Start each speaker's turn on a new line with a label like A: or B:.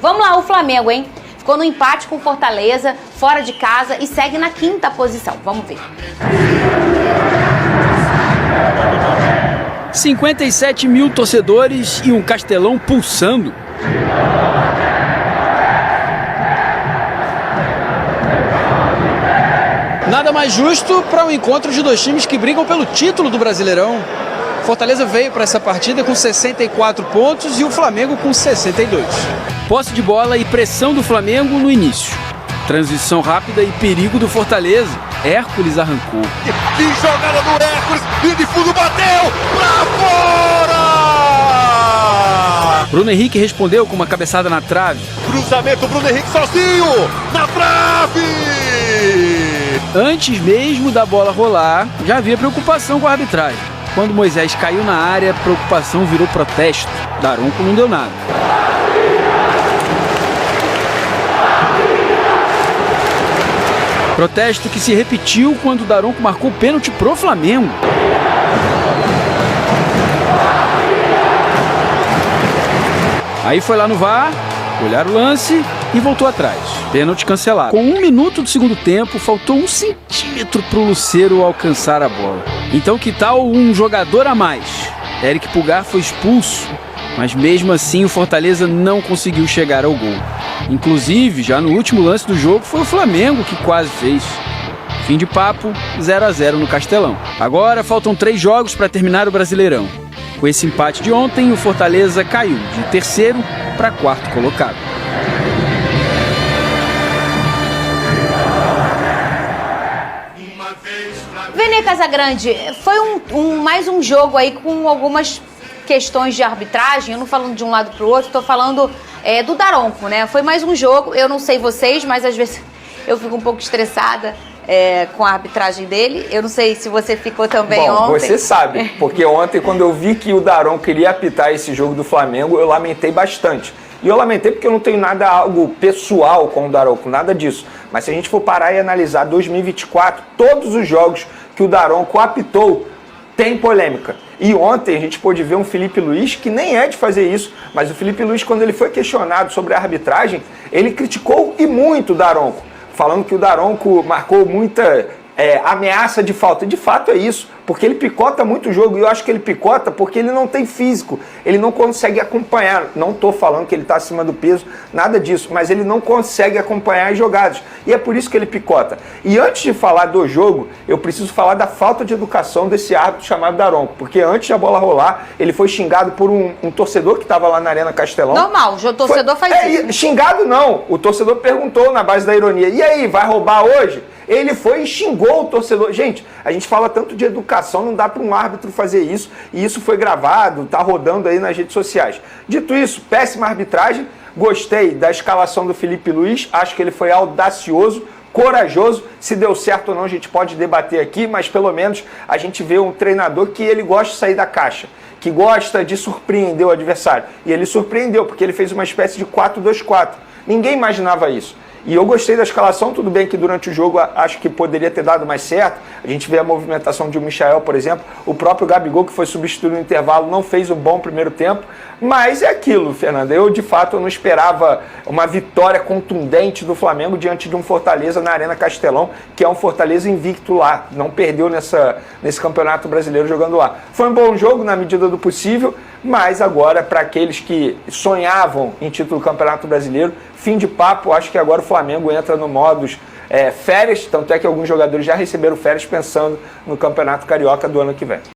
A: Vamos lá, o Flamengo, hein? Ficou no empate com o Fortaleza, fora de casa e segue na 5ª posição. Vamos ver.
B: 57 mil torcedores e um Castelão pulsando. Nada mais justo para um encontro de dois times que brigam pelo título do Brasileirão. Fortaleza veio para essa partida com 64 pontos e o Flamengo com 62. Posse de bola e pressão do Flamengo no início. Transição rápida e perigo do Fortaleza. Hércules arrancou.
C: Que jogada do Hércules! E de fundo bateu pra fora!
B: Bruno Henrique respondeu com uma cabeçada na trave.
C: Cruzamento, Bruno Henrique sozinho! Na trave!
B: Antes mesmo da bola rolar, já havia preocupação com a arbitragem. Quando Moisés caiu na área, a preocupação virou protesto. Daronco não deu nada. Protesto que se repetiu quando Daronco marcou pênalti pro Flamengo. Aí foi lá no VAR, olhar o lance e voltou atrás. Pênalti cancelado. Com 1 minuto do segundo tempo, faltou 1 centímetro pro Lucero alcançar a bola. Então que tal um jogador a mais? Eric Pulgar foi expulso, mas mesmo assim o Fortaleza não conseguiu chegar ao gol. Inclusive, já no último lance do jogo, foi o Flamengo que quase fez. Fim de papo, 0-0 no Castelão. Agora faltam 3 jogos para terminar o Brasileirão. Com esse empate de ontem, o Fortaleza caiu de 3º para 4º colocado.
A: Vene Casagrande, foi mais um jogo aí com algumas questões de arbitragem. Eu não falando de um lado para o outro, estou falando do Daronco, né? Foi mais um jogo, eu não sei vocês, mas às vezes eu fico um pouco estressada com a arbitragem dele. Eu não sei se você ficou também ontem.
D: Bom, você sabe, porque ontem quando eu vi que o Daronco queria apitar esse jogo do Flamengo, eu lamentei bastante. E eu lamentei porque eu não tenho algo pessoal com o Daronco, nada disso. Mas se a gente for parar e analisar 2024, todos os jogos que o Daronco apitou tem polêmica. E ontem a gente pôde ver um Felipe Luiz que nem é de fazer isso, mas o Felipe Luiz, quando ele foi questionado sobre a arbitragem, ele criticou e muito o Daronco, falando que o Daronco marcou muita ameaça de falta. De fato é isso, porque ele picota muito o jogo, e eu acho que ele picota porque ele não tem físico, ele não consegue acompanhar. Não estou falando que ele está acima do peso, nada disso, mas ele não consegue acompanhar as jogadas, e é por isso que ele picota. E antes de falar do jogo, eu preciso falar da falta de educação desse árbitro chamado Daronco, porque antes da bola rolar, ele foi xingado por um torcedor que estava lá na Arena Castelão.
A: Normal, o torcedor faz isso.
D: Xingado não, o torcedor perguntou na base da ironia, e aí, vai roubar hoje? Ele foi e xingou o torcedor. Gente, a gente fala tanto de educação, não dá para um árbitro fazer isso, e isso foi gravado, tá rodando aí nas redes sociais. Dito isso, péssima arbitragem, gostei da escalação do Felipe Luiz, acho que ele foi audacioso, corajoso. Se deu certo ou não a gente pode debater aqui, mas pelo menos a gente vê um treinador que ele gosta de sair da caixa, que gosta de surpreender o adversário. E ele surpreendeu, porque ele fez uma espécie de 4-2-4. Ninguém imaginava isso. E eu gostei da escalação, tudo bem que durante o jogo acho que poderia ter dado mais certo. A gente vê a movimentação de um Michael, por exemplo. O próprio Gabigol, que foi substituído no intervalo, não fez um bom primeiro tempo. Mas é aquilo, Fernanda. Eu, de fato, não esperava uma vitória contundente do Flamengo diante de um Fortaleza na Arena Castelão, que é um Fortaleza invicto lá. Não perdeu nesse Campeonato Brasileiro jogando lá. Foi um bom jogo na medida do possível, mas agora, para aqueles que sonhavam em título do Campeonato Brasileiro, fim de papo. Acho que agora o Flamengo entra no modus férias, tanto é que alguns jogadores já receberam férias pensando no Campeonato Carioca do ano que vem.